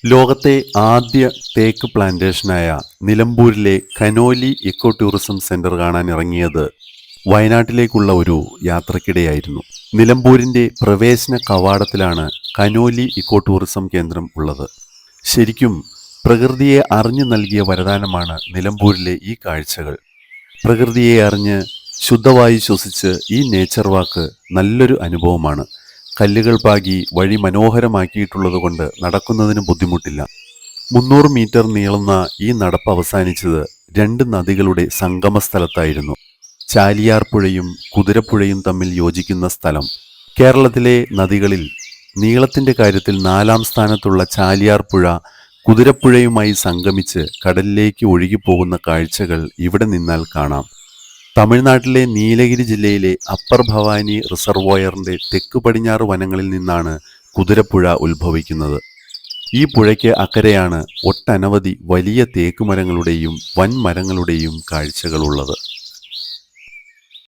ലോകത്തെ ആദ്യ തേക്ക് പ്ലാന്റേഷനായ നിലമ്പൂരിലെ കനോലി ഇക്കോ ടൂറിസം സെന്റർ കാണാൻ ഇറങ്ങിയത് വയനാട്ടിലേക്കുള്ള ഒരു യാത്രക്കിടെയായിരുന്നു. നിലമ്പൂരിന്റെ പ്രവേശന കവാടത്തിലാണ് കനോലി ഇക്കോ ടൂറിസം കേന്ദ്രം ഉള്ളത്. ശരിക്കും പ്രകൃതിയെ അറിഞ്ഞു നൽകിയ വരദാനമാണ് നിലമ്പൂരിലെ ഈ കാഴ്ചകൾ. പ്രകൃതിയെ അറിഞ്ഞ് ശുദ്ധവായു ശ്വസിച്ച് ഈ നേച്ചർ വാക്ക് നല്ലൊരു അനുഭവമാണ്. കല്ലുകൾ പാകി വഴി മനോഹരമാക്കിയിട്ടുള്ളതുകൊണ്ട് നടക്കുന്നതിന് ബുദ്ധിമുട്ടില്ല. 300 മീറ്റർ നീളുന്ന ഈ നടപ്പ് അവസാനിച്ചത് രണ്ട് നദികളുടെ സംഗമ സ്ഥലത്തായിരുന്നു. ചാലിയാർ പുഴയും കുതിരപ്പുഴയും തമ്മിൽ യോജിക്കുന്ന സ്ഥലം. കേരളത്തിലെ നദികളിൽ നീളത്തിന്റെ കാര്യത്തിൽ 4ാം സ്ഥാനത്തുള്ള ചാലിയാർ പുഴ കുതിരപ്പുഴയുമായി സംഗമിച്ച് കടലിലേക്ക് ഒഴുകിപ്പോകുന്ന കാഴ്ചകൾ ഇവിടെ നിന്നാൽ കാണാം. തമിഴ്നാട്ടിലെ നീലഗിരി ജില്ലയിലെ അപ്പർ ഭവാനി റിസർവോയറിന്റെ തെക്ക് പടിഞ്ഞാറ് വനങ്ങളിൽ നിന്നാണ് കുതിരപ്പുഴ ഉത്ഭവിക്കുന്നത്. ഈ പുഴയ്ക്ക് അക്കരെയാണ് ഒട്ടനവധി വലിയ തേക്കുമരങ്ങളുടെയും വൻമരങ്ങളുടെയും കാഴ്ചകളുള്ളത്.